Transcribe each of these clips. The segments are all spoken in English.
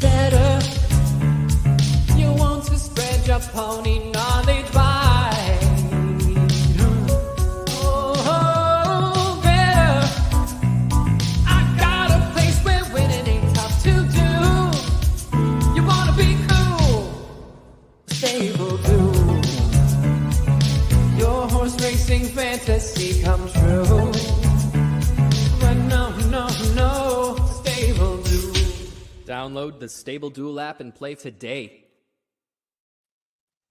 better. You want to spread your pony knowledge wide. Oh, better. I got a place where winning ain't tough to do. You wanna be cool, stable too. Your horse racing fantasy come true. But no, stable duel. Download the Stable Duel app and play today.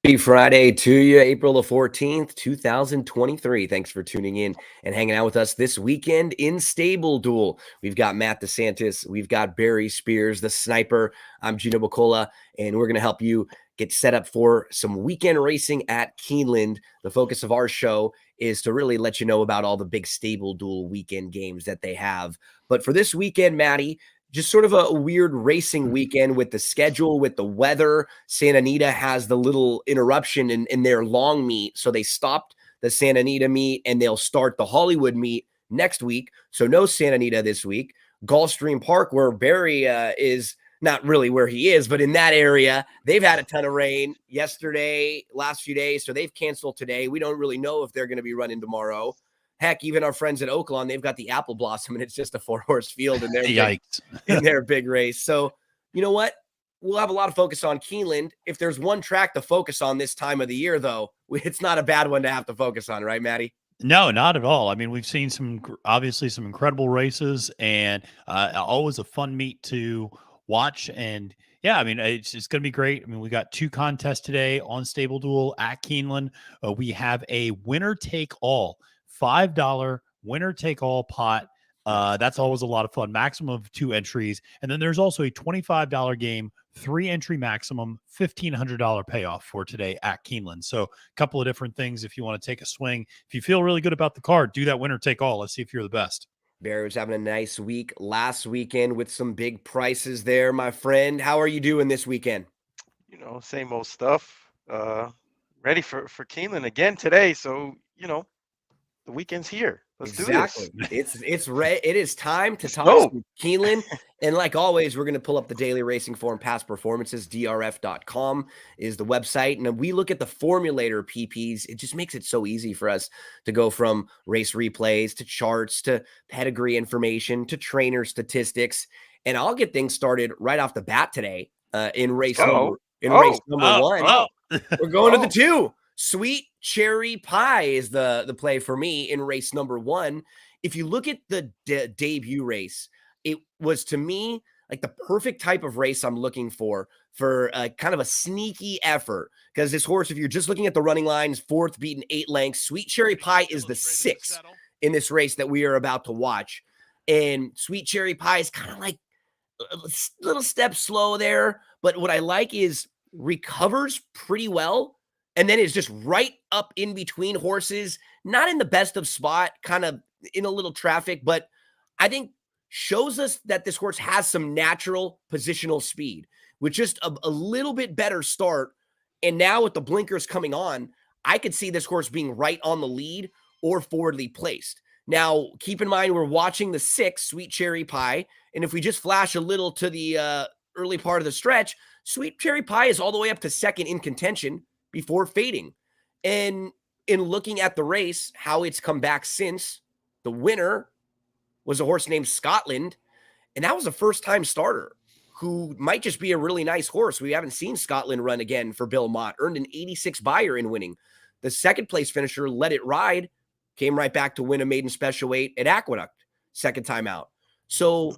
Happy Friday to you, April the 14th, 2023. Thanks for tuning in and hanging out with us this weekend in Stable Duel. We've got Matt DeSantis. We've got Barry Spears, the sniper. I'm Gino Bacola, and we're going to help you get set up for some weekend racing at Keeneland. The focus of our show is to really let you know about all the big Stable Duel weekend games that they have. But for this weekend, Maddie, just sort of a weird racing weekend with the schedule, with the weather. Santa Anita has the little interruption in their long meet. So they stopped the Santa Anita meet and they'll start the Hollywood meet next week. So no Santa Anita this week. Gulfstream Park, where Barry is not really where he is, but in that area, they've had a ton of rain yesterday, last few days. So they've canceled today. We don't really know if they're going to be running tomorrow. Heck, even our friends at Oaklawn, they've got the Apple Blossom, and it's just a 4-horse field in their big race. So, you know what? We'll have a lot of focus on Keeneland. If there's one track to focus on this time of the year, though, it's not a bad one to have to focus on, right, Maddie? No, not at all. I mean, we've seen obviously some incredible races, and always a fun meet to watch. And yeah, I mean, it's going to be great. I mean, we got 2 contests today on Stable Duel at Keeneland. We have a winner take all. $5 winner take all pot. That's always a lot of fun. Maximum of 2 entries. And then there's also a $25 game, 3 entry maximum, $1,500 payoff for today at Keeneland. So a couple of different things if you want to take a swing. If you feel really good about the card, do that winner take all. Let's see if you're the best. Barry was having a nice week last weekend with some big prices there, my friend. How are you doing this weekend? You know, same old stuff. Ready for Keeneland again today. So, you know, the weekend's here. Let's do this. It is time to talk some Keeneland. And like always, we're going to pull up the daily racing form past performances. drf.com is the website. And we look at the formulator PPs. It just makes it so easy for us to go from race replays to charts to pedigree information to trainer statistics. And I'll get things started right off the bat today in race number one. We're going to the 2. Sweet Cherry Pie is the play for me in race number 1. If you look at the debut race, it was to me like the perfect type of race I'm looking for kind of a sneaky effort. Because this horse, if you're just looking at the running lines, 4th beaten 8 lengths, Sweet Cherry Pie is the 6th in this race that we are about to watch. And Sweet Cherry Pie is kind of like a little step slow there. But what I like is recovers pretty well. And then it's just right up in between horses, not in the best of spot, kind of in a little traffic, but I think shows us that this horse has some natural positional speed with just a little bit better start. And now with the blinkers coming on, I could see this horse being right on the lead or forwardly placed. Now, keep in mind, we're watching the 6, Sweet Cherry Pie. And if we just flash a little to the early part of the stretch, Sweet Cherry Pie is all the way up to 2nd in contention before fading. And in looking at the race, how it's come back since, the winner was a horse named Scotland. And that was a first-time starter who might just be a really nice horse. We haven't seen Scotland run again for Bill Mott. Earned an 86 buyer in winning. The 2nd place finisher, Let It Ride, came right back to win a maiden special weight at Aqueduct, 2nd time out. So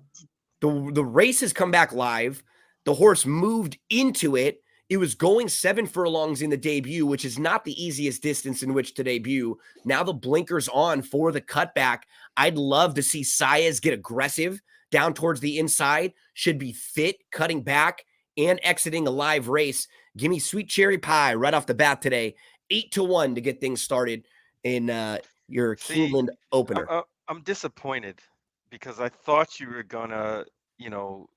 the race has come back live. The horse moved into it. It was going 7 furlongs in the debut, which is not the easiest distance in which to debut. Now the blinkers on for the cutback. I'd love to see Saez get aggressive down towards the inside. Should be fit, cutting back, and exiting a live race. Give me Sweet Cherry Pie right off the bat today. 8-1 to get things started in your Keeneland opener. I'm disappointed because I thought you were going to, you know,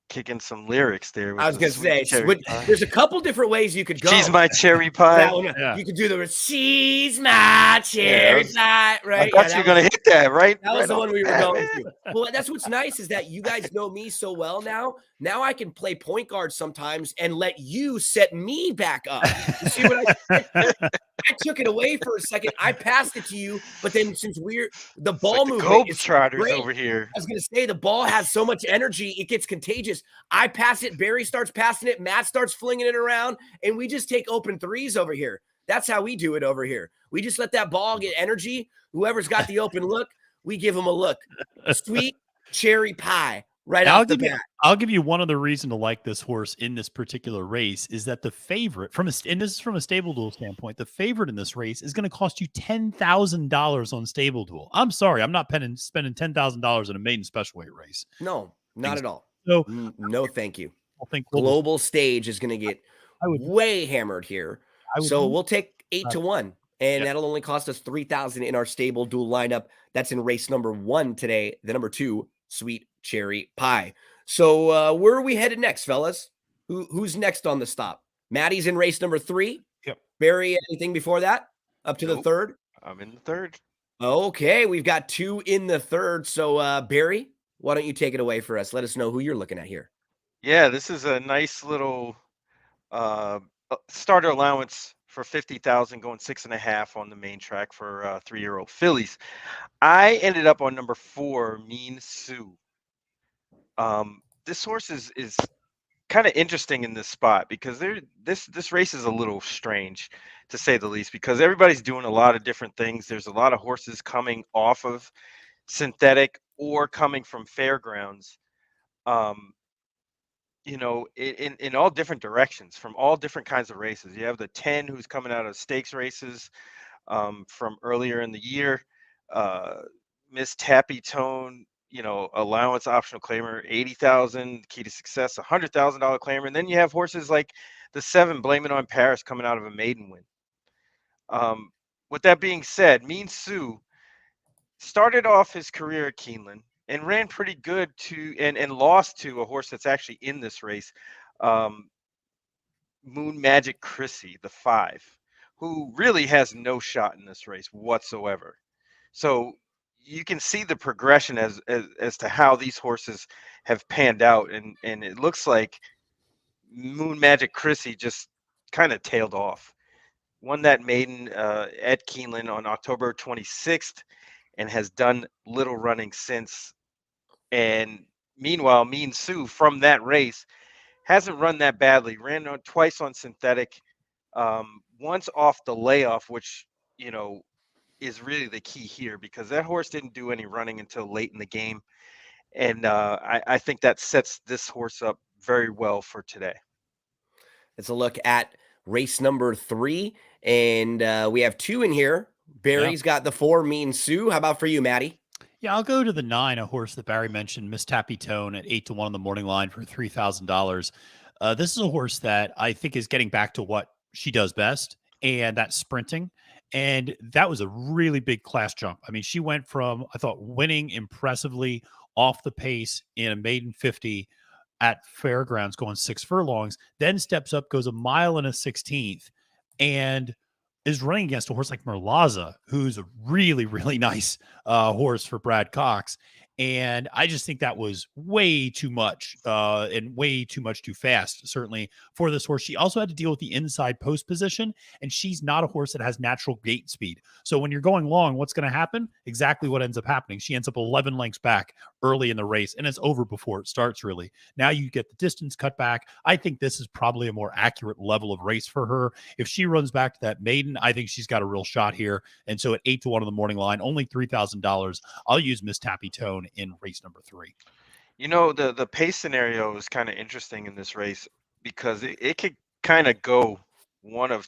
kicking some lyrics there I with was the gonna sweet say, cherry pie. there's a couple different ways you could go. She's my cherry That pie. one, Yeah. you could do the "She's my cherry was- pie," I right? thought you were gonna hit that right. That was right the off one we were bat, going man. to. Well, that's what's nice is that you guys know me so well now. Now I can play point guard sometimes and let you set me back up. You see what I took it away for a second. I passed it to you, but then since the It's ball like the movement is Globetrotters great. over here. I was going to say the ball has so much energy, it gets contagious. I pass it, Barry starts passing it, Matt starts flinging it around, and we just take open threes over here. That's how we do it over here. We just let that ball get energy. Whoever's got the open look, we give them a look. Sweet cherry pie right Now, off the bat. I'll give you one other reason to like this horse in this particular race is that the favorite and this is from a stable duel standpoint, the favorite in this race is going to cost you $10,000 on stable duel. I'm sorry, I'm not spending $10,000 in a maiden special weight race. No, not at all. So No, thank you. I think Global stage is going to get way hammered here. So we'll take 8-1, and that'll only cost us 3,000 in our stable duel lineup. That's in race number 1 today. The number 2, Sweet Cherry Pie. So where are we headed next, fellas? Who's next on the stop? Maddie's in race number 3. Yep. Barry, anything before that? Up to the third? I'm in the third. Okay, we've got 2 in the third. So Barry, why don't you take it away for us? Let us know who you're looking at here. Yeah, this is a nice little starter allowance for 50,000, going 6.5 on the main track for 3-year-old fillies. I ended up on number 4, Mean Sue. This horse is kind of interesting in this spot because this race is a little strange, to say the least, because everybody's doing a lot of different things. There's a lot of horses coming off of synthetic or coming from fairgrounds. In all different directions, from all different kinds of races. You have the 10 who's coming out of stakes races from earlier in the year. Miss Tappy Tone, allowance optional claimer, 80,000, key to success, $100,000 claimer. And then you have horses like the 7, Blame It on Paris, coming out of a maiden win. With that being said, Mean Sue started off his career at Keeneland and ran pretty good and lost to a horse that's actually in this race, Moon Magic Chrissy, the 5, who really has no shot in this race whatsoever. So you can see the progression as to how these horses have panned out, and it looks like Moon Magic Chrissy just kind of tailed off. Won that maiden at Keeneland on October 26th and has done little running since. And meanwhile, Mean Sue from that race hasn't run that badly. Ran twice on synthetic, once off the layoff, which is really the key here because that horse didn't do any running until late in the game, and I think that sets this horse up very well for today. Let's look at race number 3, and we have 2 in here. Barry's got the 4, Mean Sue. How about for you, Maddie? Yeah, I'll go to the 9, a horse that Barry mentioned, Miss Tappy Tone at 8-1 on the morning line for $3,000. This is a horse that I think is getting back to what she does best, and that's sprinting. And that was a really big class jump. I mean, she went from, I thought, winning impressively off the pace in a maiden 50 at Fairgrounds, going 6 furlongs, then steps up, goes 1 mile and a 16th, and is running against a horse like Merlaza, who's a really, really nice horse for Brad Cox. And I just think that was way too much and way too much too fast, certainly for this horse. She also had to deal with the inside post position, and she's not a horse that has natural gait speed. So when you're going long, what's going to happen? Exactly what ends up happening. She ends up 11 lengths back early in the race, and it's over before it starts, really. Now you get the distance cut back. I think this is probably a more accurate level of race for her. If she runs back to that maiden, I think she's got a real shot here. And so at 8-1 on the morning line, only $3,000, I'll use Miss Tappy Tone in race number 3. The pace scenario is kind of interesting in this race because it could kind of go one of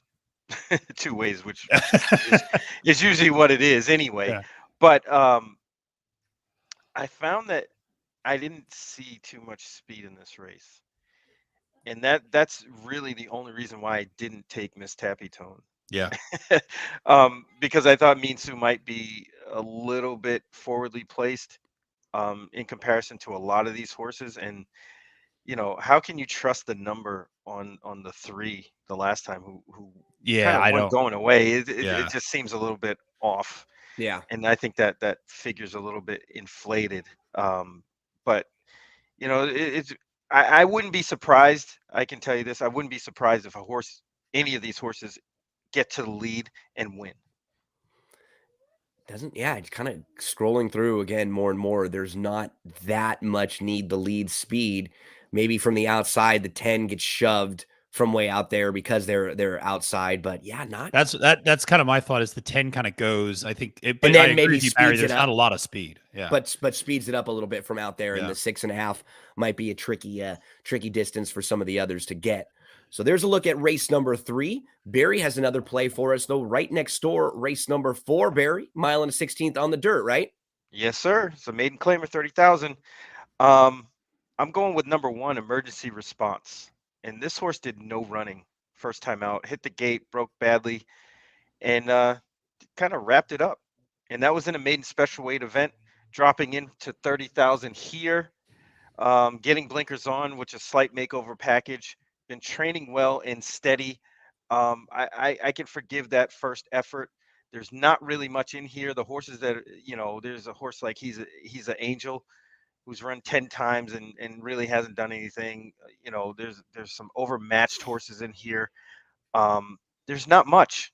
2 ways, which is usually what it is anyway. Yeah. But I found that I didn't see too much speed in this race, and that's really the only reason why I didn't take Miss Tappy Tone. Yeah. Because I thought Mean Sue might be a little bit forwardly placed in comparison to a lot of these horses. And, how can you trust the number on the 3 the last time who kind Yeah, of I won don't. going away? It Yeah. just seems a little bit off, Yeah. and I think that figure's a little bit inflated. But it's I wouldn't be surprised. I can tell you this: I wouldn't be surprised if any of these horses, get to the lead and win. It's kind of scrolling through again more and more. There's not that much need the lead speed. Maybe from the outside, the 10 gets shoved from way out there because they're outside. But yeah, not That's kind of my thought is the 10 kind of goes. I think and but I then agree maybe with you, Barry. speeds it There's not up, a lot of speed. Yeah. but speeds it up a little bit from out there. And Yeah. the 6.5 might be a tricky distance for some of the others to get. So there's a look at race number 3. Barry has another play for us, though, right next door, race number 4, Barry, mile and a 16th on the dirt, right? Yes, sir. It's a maiden claimer, 30,000. I'm going with number 1, Emergency Response. And this horse did no running first time out, hit the gate, broke badly, and kind of wrapped it up. And that was in a maiden special weight event, dropping into 30,000 here, getting blinkers on, which is a slight makeover package. Been training well and steady. I can forgive that first effort. There's not really much in here. The horses that there's a horse like he's an Angel, who's run 10 times and really hasn't done anything. There's some overmatched horses in here. There's not much,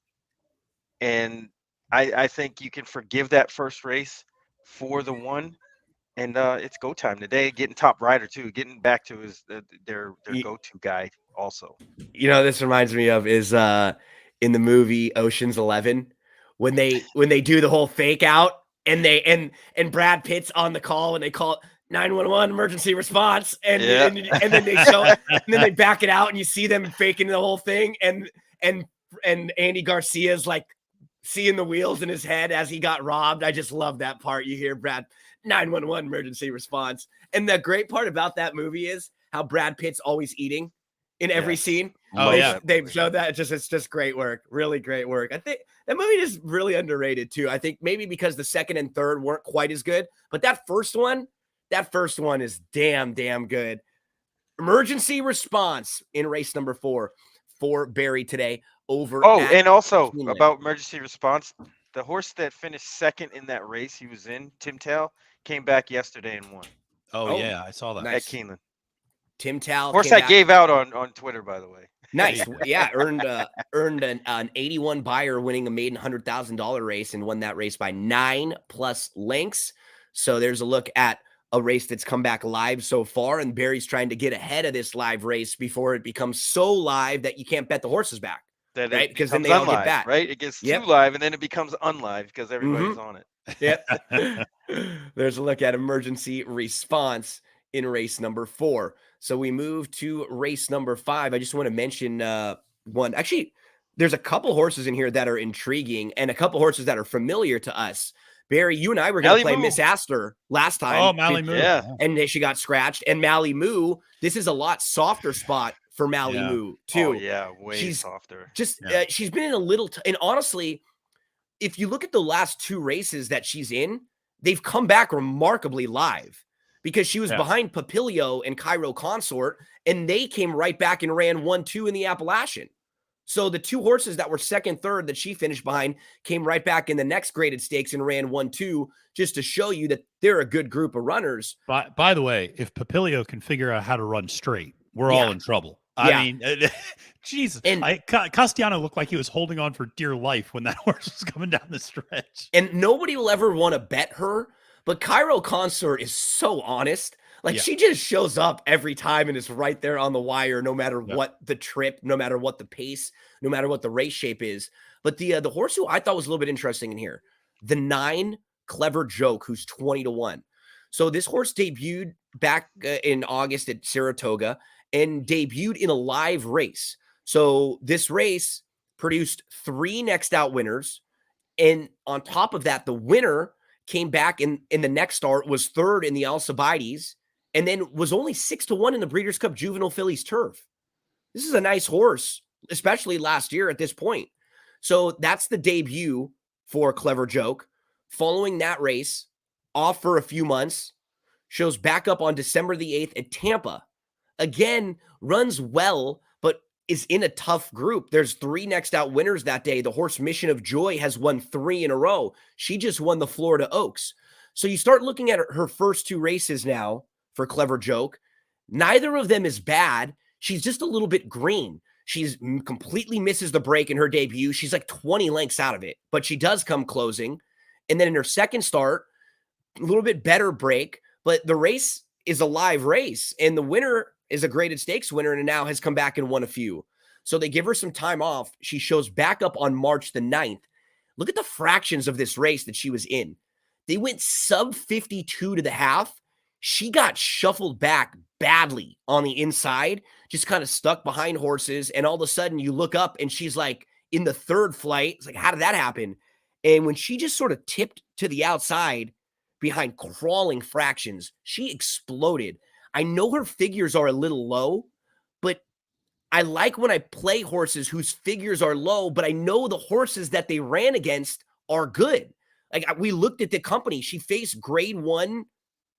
and I think you can forgive that first race for the 1. And it's go time today. Getting Top Rider too. Getting back to their go-to guy also. This reminds me of is in the movie Ocean's 11 when they do the whole fake out and and Brad Pitt's on the call and they call 911 emergency response and then they show it and then they back it out and you see them faking the whole thing and Andy Garcia's like seeing the wheels in his head as he got robbed. I just love that part. You hear Brad 911 emergency response. And the great part about that movie is how Brad Pitt's always eating in every scene. Oh, yeah. They've showed that. It's just great work. Really great work. I think that movie is really underrated too. I think maybe because the second and third weren't quite as good, but that first one is damn good. Emergency response in race number 4 for Barry today over. And also Keeneland. About emergency response, the horse that finished second in that race he was in, Tim Tao, came back yesterday and won. Oh yeah, I saw that. Nice. At Keeneland. Tim Tao. Horse I gave out on Twitter, by the way. Nice. Yeah, earned an 81 buyer winning a maiden $100,000 race and won that race by 9+ lengths. So there's a look at a race that's come back live so far, and Barry's trying to get ahead of this live race before it becomes so live that you can't bet the horses back. Right? Because then they all get back. Right? It gets too live and then it becomes unlive because everybody's on it. Yep. There's a look at emergency response in race number 4. So we move to race number 5. I just want to mention one. Actually, there's a couple horses in here that are intriguing and a couple horses that are familiar to us. Barry, you and I were going to play Miss Astor last time. Oh, Mally Moo. Yeah. And she got scratched. And Mally Moo, this is a lot softer spot for Mally Moo, too. Oh, yeah, way softer. She's been in a little and honestly, if you look at the last 2 races that she's in, they've come back remarkably live because she was behind Papilio and Cairo Consort, and they came right back and ran 1-2 in the Appalachian. So the 2 horses that were second, third that she finished behind came right back in the next graded stakes and ran 1-2 just to show you that they're a good group of runners. By the way, if Papilio can figure out how to run straight, we're all in trouble. I mean, Jesus. And Castellano looked like he was holding on for dear life when that horse was coming down the stretch. And nobody will ever want to bet her, but Cairo Consort is so honest. Like she just shows up every time and is right there on the wire, no matter what the trip, no matter what the pace, no matter what the race shape is. But the horse who I thought was a little bit interesting in here, the 9 Clever Joke, who's 20-1. So this horse debuted back in August at Saratoga and debuted in a live race. So this race produced 3 next out winners. And on top of that, the winner came back in the next start, was third in the Alcibiades, and then was only 6-1 in the Breeders' Cup Juvenile Fillies Turf. This is a nice horse, especially last year at this point. So that's the debut for Clever Joke. Following that race, off for a few months, shows back up on December the 8th at Tampa again, runs well, but is in a tough group. There's 3 next out winners that day. The horse Mission of Joy has won 3 in a row. She just won the Florida Oaks. So you start looking at her first 2 races now for Clever Joke. Neither of them is bad. She's just a little bit green. She's completely misses the break in her debut. She's like 20 lengths out of it, but she does come closing. And then in her second start, a little bit better break, but the race is a live race. And the winner is a graded stakes winner and now has come back and won a few. So they give her some time off. She shows back up on March the 9th. Look at the fractions of this race that she was in. They went sub 52 to the half. She got shuffled back badly on the inside, just kind of stuck behind horses. And all of a sudden you look up and she's like in the third flight. It's like, how did that happen? And when she just sort of tipped to the outside behind crawling fractions, she exploded. I know her figures are a little low, but I like when I play horses whose figures are low, but I know the horses that they ran against are good. Like we looked at the company. She faced grade 1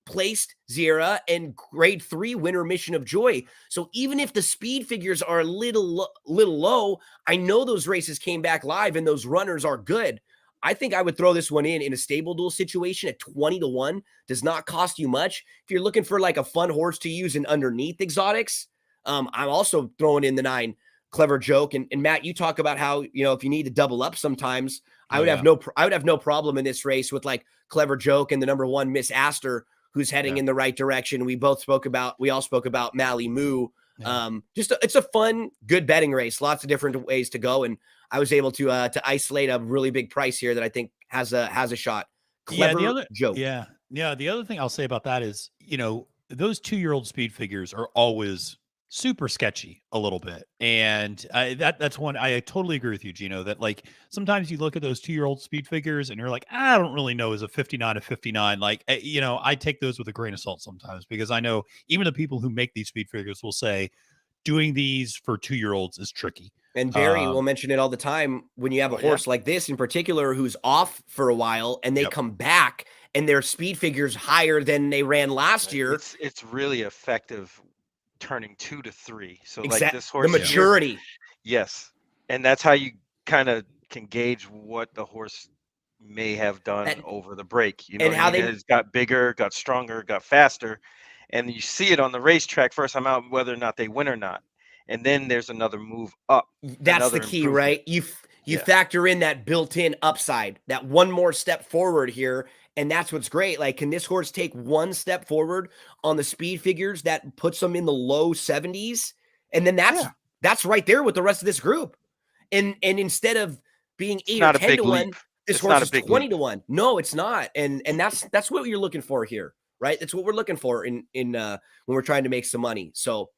placed Zira and grade 3 winner Mission of Joy. So even if the speed figures are a little low, I know those races came back live and those runners are good. I think I would throw this one in a stable duel situation at 20 to 1. Does not cost you much. If you're looking for like a fun horse to use in underneath exotics, I'm also throwing in the 9 Clever Joke. And Matt, you talk about how, if you need to double up sometimes, I would have no problem in this race with like Clever Joke and the number 1 Miss Astor, who's heading in the right direction. We all spoke about Mally Moo. Yeah. It's a fun, good betting race. Lots of different ways to go. And I was able to isolate a really big price here that I think has a shot. Clever Joke. Yeah. The other thing I'll say about that is, those 2-year-old speed figures are always super sketchy a little bit. And that's one, I totally agree with you, Gino, that like sometimes you look at those 2-year-old speed figures and you're like, I don't really know, is a 59 a 59. Like, I take those with a grain of salt sometimes, because I know even the people who make these speed figures will say doing these for 2-year-olds is tricky. And Barry will mention it all the time when you have a horse like this in particular who's off for a while and they come back and their speed figures higher than they ran last year. It's really effective turning 2 to 3. So like this horse, the maturity. Yes. And that's how you kind of can gauge what the horse may have done over the break. And how they got bigger, got stronger, got faster. And you see it on the racetrack first time out, whether or not they win or not. And then there's another move up. That's the key, right? You factor in that built-in upside, that one more step forward here. And that's what's great. Like, can this horse take one step forward on the speed figures that puts them in the low 70s? And then that's right there with the rest of this group. And instead of being 8 or 10 to 1, this horse is 20 to 1. No, it's not. And that's what you're looking for here, right? That's what we're looking for in when we're trying to make some money. So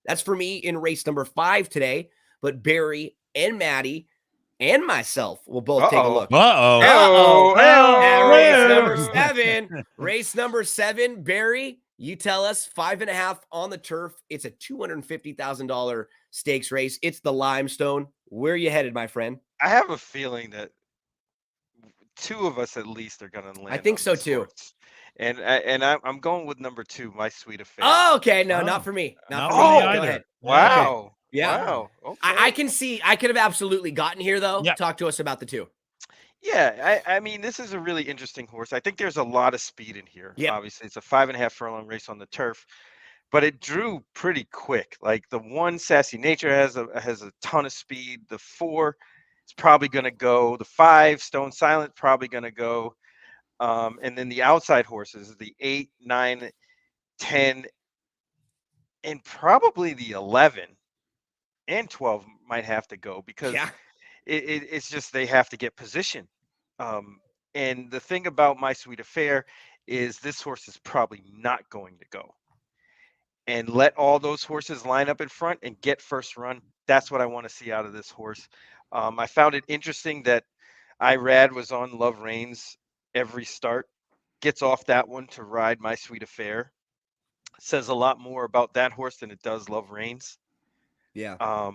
that's for me in race number 5 today. But Barry and Maddie and myself will both take a look. Race number 7. Race number 7. Barry, you tell us 5.5 on the turf. It's a $250,000 stakes race. It's the Limestone. Where are you headed, my friend? I have a feeling that 2 of us at least are going to land. I think so too. Horse. And I'm going with number 2, My Sweet Affair. Oh, okay. No, not for me. Not for me. Go ahead. Wow. Okay. Yeah. Wow. Okay. I can see. I could have absolutely gotten here though. Yep. Talk to us about the 2. Yeah, I mean, this is a really interesting horse. I think there's a lot of speed in here. Yep. Obviously, it's a 5.5 furlong race on the turf, but it drew pretty quick. Like the 1, Sassy Nature, has a ton of speed. The 4 is probably going to go. The 5, Stone Silent, probably going to go. And then the outside horses, the 8, 9, 10, and probably the 11 and 12 might have to go because it's just they have to get position. And the thing about My Sweet Affair is this horse is probably not going to go. And let all those horses line up in front and get first run. That's what I want to see out of this horse. I found it interesting that Irad was on Love Reigns every start, gets off that one to ride My Sweet Affair. Says a lot more about that horse than it does Love Reigns. Yeah.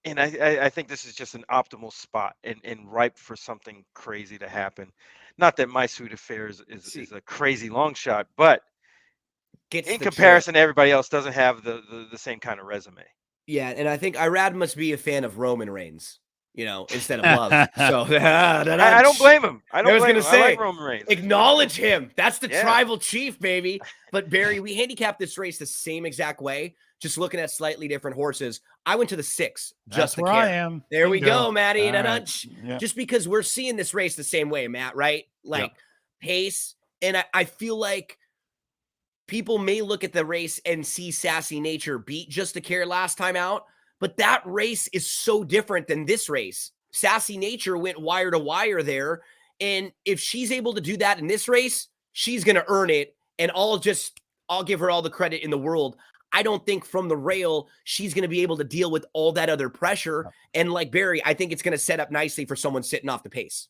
And I think this is just an optimal spot and ripe for something crazy to happen. Not that My Sweet Affair is a crazy long shot, but gets in the trip. comparison to everybody else, doesn't have the same kind of resume. Yeah, and I think Irad must be a fan of Roman Reigns, instead of love. So I don't blame him. I was blame gonna him. I like say, Roman Reigns. acknowledge him. That's the Yeah. tribal chief, baby. But Barry, we handicapped this race the same exact way, just looking at slightly different horses. I went to the 6, That's just to where care. I am. There we Bingo. go, Matty. All right. Yep. Just because we're seeing this race the same way, Matt, right? Like pace. And I feel like people may look at the race and see Sassy Nature beat Just to Care last time out, but that race is so different than this race. Sassy Nature went wire to wire there. And if she's able to do that in this race, she's going to earn it. And I'll give her all the credit in the world. I don't think from the rail, she's going to be able to deal with all that other pressure. And like Barry, I think it's going to set up nicely for someone sitting off the pace.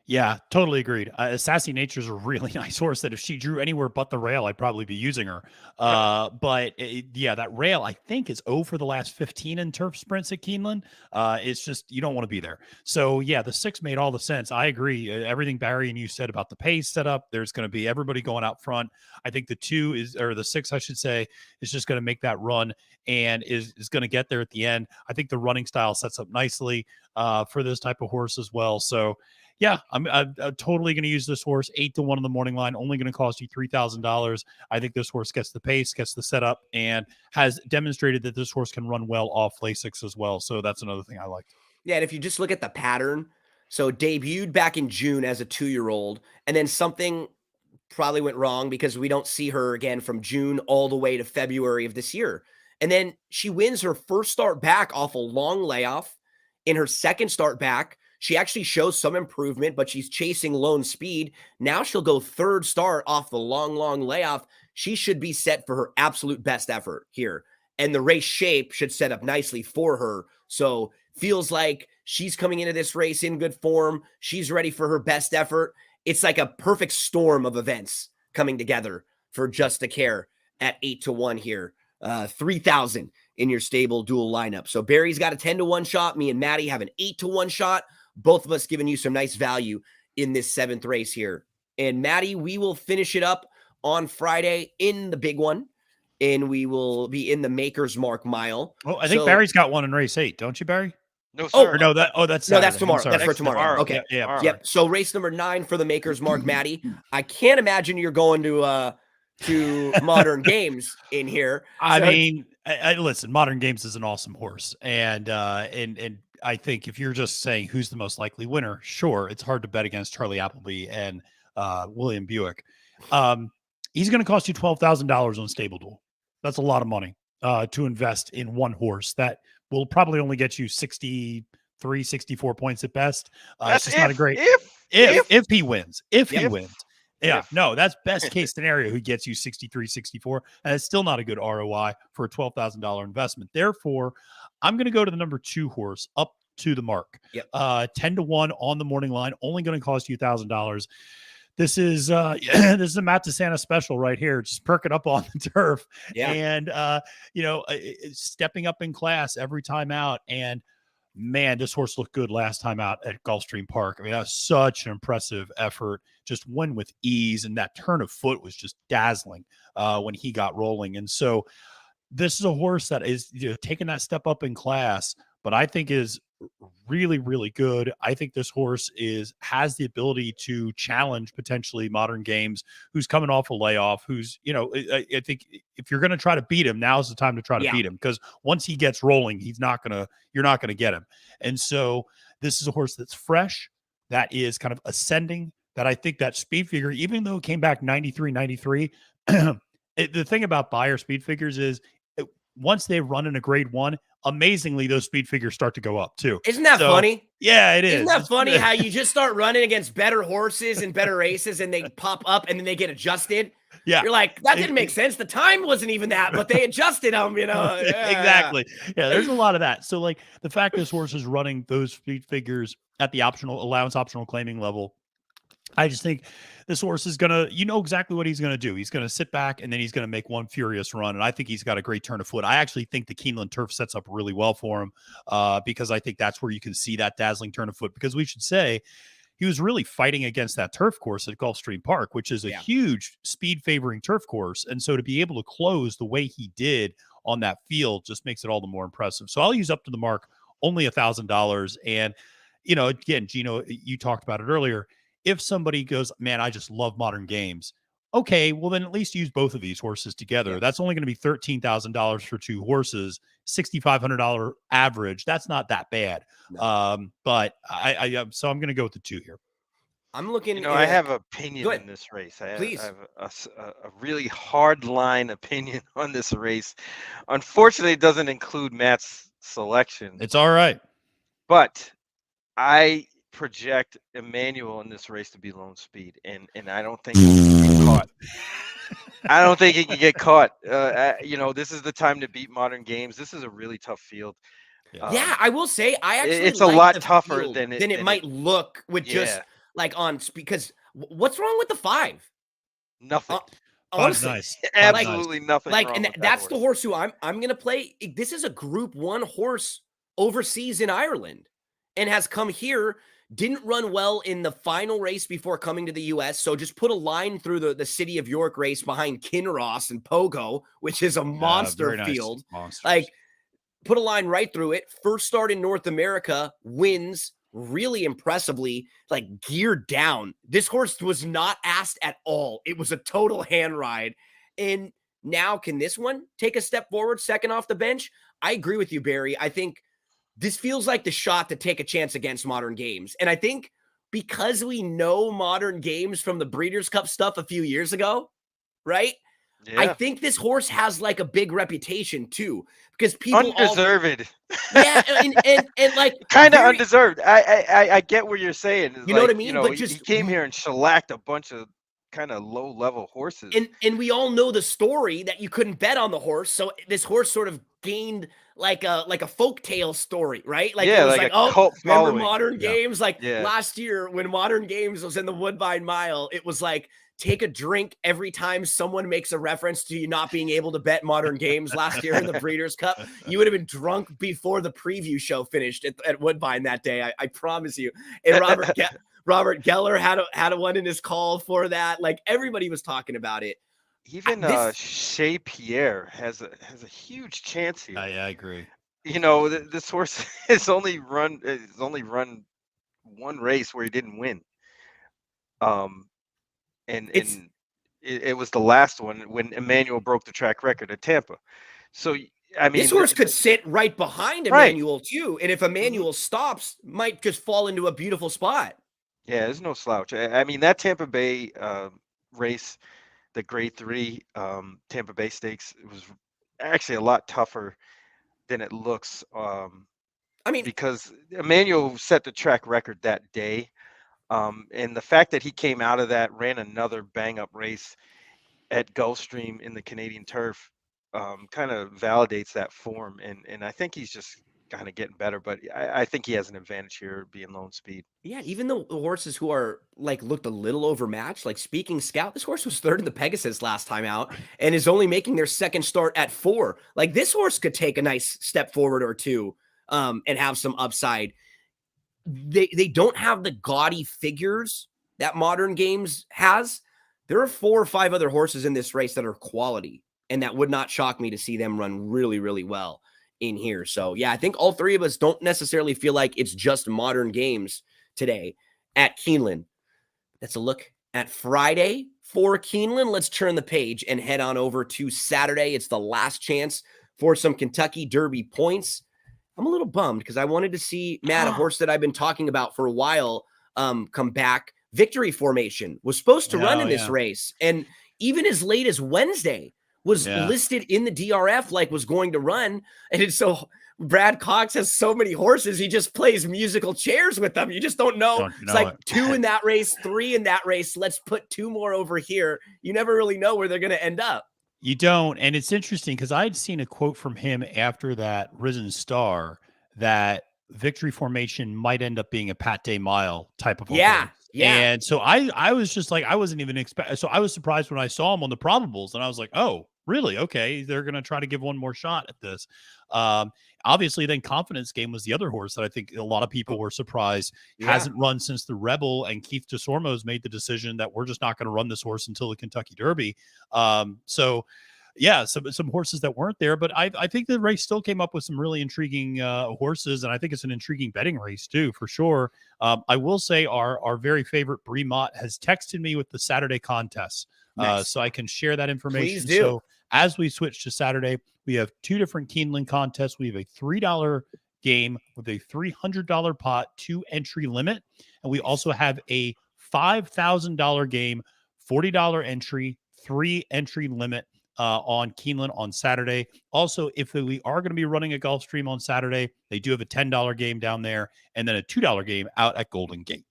Yeah, totally agreed. Sassy Nature's a really nice horse that if she drew anywhere but the rail, I'd probably be using her. But that rail, I think, is 0 for the last 15 in turf sprints at Keeneland. It's just, you don't want to be there. So, yeah, the 6 made all the sense. I agree. Everything Barry and you said about the pace setup, there's going to be everybody going out front. I think the 6, I should say, is just going to make that run and is going to get there at the end. I think the running style sets up nicely for this type of horse as well. So, yeah, I'm totally going to use this horse 8-1 on the morning line, only going to cost you $3,000. I think this horse gets the pace, gets the setup, and has demonstrated that this horse can run well off Lasix as well. So that's another thing I like. Yeah, and if you just look at the pattern, so debuted back in June as a 2-year-old, and then something probably went wrong because we don't see her again from June all the way to February of this year. And then she wins her first start back off a long layoff. In her second start back, she actually shows some improvement, but she's chasing lone speed. Now she'll go third start off the long layoff. She should be set for her absolute best effort here. And the race shape should set up nicely for her. So feels like she's coming into this race in good form. She's ready for her best effort. It's like a perfect storm of events coming together for Just to Care at 8-1 here. 3,000 in your stable dual lineup. So Barry's got a 10-1 shot. Me and Maddie have an 8-1 shot. Both of us giving you some nice value in this 7th race here. And Maddie, we will finish it up on Friday in the big one, and we will be in the Maker's Mark mile. Oh, I think Barry's got one in race 8, don't you, Barry? No, sir. That's Saturday. That's tomorrow. That's for tomorrow. Okay. Yeah. Yep. So race number 9 for the Maker's Mark, Maddie. I can't imagine you're going to Modern Games in here. I mean, listen, Modern Games is an awesome horse, and I think if you're just saying who's the most likely winner, sure, it's hard to bet against Charlie Appleby and William Buick. He's going to cost you $12,000 on Stable Duel. That's a lot of money to invest in one horse that will probably only get you 63, 64 points at best. That's just not a great if he wins. If he wins. Yeah, no, that's best case scenario. Who gets you 63, 64, and it's still not a good ROI for a $12,000 investment. Therefore, I'm going to go to the number 2 horse up to the mark. 10-1 on the morning line, only going to cost you $1,000. This is this is a Matt DeSantis special right here. Just perk it up on the turf, and stepping up in class every time out. And man, this horse looked good last time out at Gulfstream Park. I mean, that was such an impressive effort. Just won with ease, and that turn of foot was just dazzling when he got rolling. And so this is a horse that is taking that step up in class, but I think is really, really good. I think this horse has the ability to challenge potentially Modern Games, who's coming off a layoff, who's, I think if you're going to try to beat him, now's the time to try to beat him, because once he gets rolling, you're not going to get him. And so this is a horse that's fresh, that is kind of ascending, that I think that speed figure, even though it came back 93, the thing about Bayer speed figures is once they run in a grade 1, amazingly, those speed figures start to go up too. Isn't that funny? Yeah, it is. Isn't that funny how you just start running against better horses and better races and they pop up and then they get adjusted? Yeah. You're like, that didn't make sense. The time wasn't even that, but they adjusted them, Yeah. Exactly. Yeah, there's a lot of that. So like the fact this horse is running those speed figures at the allowance optional claiming level, I just think this horse is going to, exactly what he's going to do. He's going to sit back and then he's going to make one furious run. And I think he's got a great turn of foot. I actually think the Keeneland turf sets up really well for him because I think that's where you can see that dazzling turn of foot, because we should say he was really fighting against that turf course at Gulfstream Park, which is a huge speed favoring turf course. And so to be able to close the way he did on that field just makes it all the more impressive. So I'll use up to the mark, only $1,000. And, again, Gino, you talked about it earlier. If somebody goes, man, I just love modern games. Okay, well, then at least use both of these horses together. Yeah. That's only going to be $13,000 for two horses, $6,500 average. That's not that bad. No. But so I'm going to go with the two here. I'm looking. I have an opinion in this race. Please. I have a really hard line opinion on this race. Unfortunately, it doesn't include Matt's selection. It's all right. But I project Emmanuel in this race to be lone speed, and I don't think he can get caught. I don't think he can get caught. This is the time to beat Modern Games. This is a really tough field. Yeah, I will say I actually it's a like lot the tougher field than it might look with just like on because what's wrong with the 5? Nothing. Honestly, nice. Absolutely nothing. Like, wrong and with that's that the horse who I'm gonna play. This is a Group 1 horse overseas in Ireland, and has come here. Didn't run well in the final race before coming to the U.S. So just put a line through the City of York race behind Kinross and Pogo, which is a monster field. Like, put a line right through it. First start in North America, wins really impressively, like geared down. This horse was not asked at all. It was a total hand ride. And now can this one take a step forward, second off the bench? I agree with you, Barry. I think this feels like the shot to take a chance against Modern Games. And I think because we know Modern Games from the Breeders' Cup stuff a few years ago, right? Yeah. I think this horse has like a big reputation too, because people undeserved. and like kind of undeserved. I get what you're saying. You know what I mean? But he came here and shellacked a bunch of kind of low level horses. And we all know the story that you couldn't bet on the horse. So this horse sort of gained like a folk tale story, right? Like it was like oh, remember Modern Games? Like last year when Modern Games was in the Woodbine Mile, it was like take a drink every time someone makes a reference to you not being able to bet Modern Games last year in the Breeders' Cup. You would have been drunk before the preview show finished at Woodbine that day. I promise you. And Robert Geller had a one in his call for that. Like everybody was talking about it. Even Shea Pierre has a huge chance here. I agree. This horse has only run one race where he didn't win. And it was the last one when Emmanuel broke the track record at Tampa. So I mean, this horse could sit right behind Emmanuel too, and if Emmanuel stops, might just fall into a beautiful spot. Yeah, there's no slouch. I mean, that Tampa Bay race, the Grade 3 Tampa Bay Stakes, it was actually a lot tougher than it looks. Because Emmanuel set the track record that day. And the fact that he came out of that, ran another bang-up race at Gulfstream in the Canadian turf, kind of validates that form. And I think he's just kind of getting better, but I think he has an advantage here being lone speed. Yeah, even the horses who are like looked a little overmatched, like Speaking Scout, this horse was third in the Pegasus last time out and is only making their second start at 4. Like this horse could take a nice step forward or two and have some upside. They don't have the gaudy figures that Modern Games has. There are 4 or 5 other horses in this race that are quality, and that would not shock me to see them run really, really well in here. So yeah, I think all 3 of us don't necessarily feel like it's just Modern Games today at Keeneland. That's a look at Friday for Keeneland. Let's turn the page and head on over to Saturday. It's the last chance for some Kentucky Derby points. I'm a little bummed because I wanted to see Matt, a horse that I've been talking about for a while, come back. Victory Formation was supposed to run in this race, and even as late as Wednesday was listed in the DRF like was going to run. And it's so Brad Cox has so many horses, he just plays musical chairs with them. You just don't know. It's like 2 in that race, 3 in that race. Let's put 2 more over here. You never really know where they're going to end up. You don't. And it's interesting because I'd seen a quote from him after that Risen Star that Victory Formation might end up being a Pat Day Mile type of horse. Yeah. And so I was just like, I wasn't even expecting. So I was surprised when I saw him on the probables, and I was like, oh, Really? Okay. They're going to try to give one more shot at this. Obviously, then Confidence Game was the other horse that I think a lot of people were surprised Yeah. hasn't run since the Rebel, and Keith DeSormo's made the decision that we're just not going to run this horse until the Kentucky Derby. So yeah, some horses that weren't there, but I think the race still came up with some really intriguing horses, and I think it's an intriguing betting race too, for sure. I will say our very favorite Bree Mott has texted me with the Saturday contest, Nice. so I can share that information. Please do. So as we switch to Saturday, we have two different Keeneland contests. We have a $3 game with a $300 pot, 2 entry limit, and we also have a $5,000 game, $40 entry, 3 entry limit on Keeneland on Saturday. Also, if we are going to be running a Gulfstream on Saturday, they do have a $10 game down there and then a $2 game out at Golden Gate.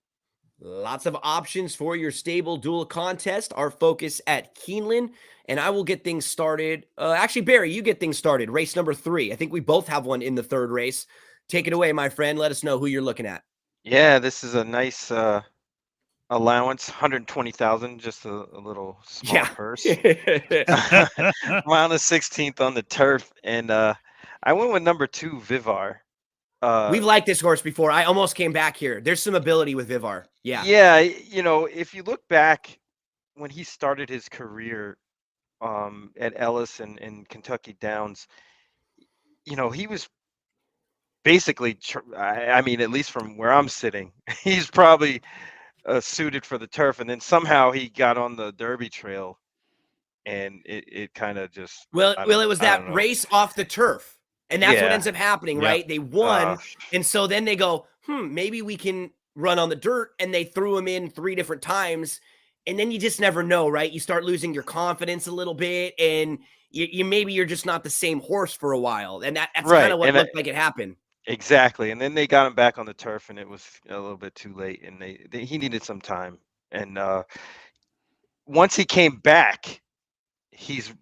Lots of options for your stable duel contest. Our focus at Keeneland, and I will get things started. Actually, Barry, you get things started. Race number 3. I think we both have one in the third race. Take it away, my friend. Let us know who you're looking at. Yeah, this is a nice allowance, 120,000, just a little small purse. I'm on the 16th on the turf, and I went with number 2, Vivar. We've liked this horse before. I almost came back here. There's some ability with Vivar. Yeah. Yeah, if you look back when he started his career at Ellis and Kentucky Downs, he was basically, I mean, at least from where I'm sitting, he's probably suited for the turf. And then somehow he got on the Derby trail, and it kind of just. Well, it was that race off the turf. And that's what ends up happening, right? They won. And so then they go, maybe we can run on the dirt. And they threw him in 3 different times. And then you just never know, right? You start losing your confidence a little bit. And maybe you're just not the same horse for a while. And that's kind of what looked like it happened. Exactly. And then they got him back on the turf, and it was a little bit too late. And he needed some time. And once he came back, he's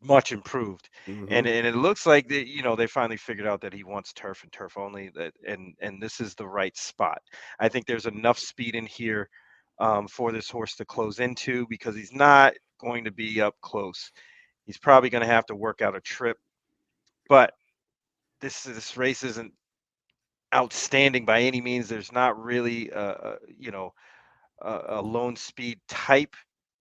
much improved. And it looks like they finally figured out that he wants turf and turf only, and this is the right spot. I think there's enough speed in here for this horse to close into, because he's not going to be up close. He's probably going to have to work out a trip, but this race isn't outstanding by any means. There's not really a lone speed type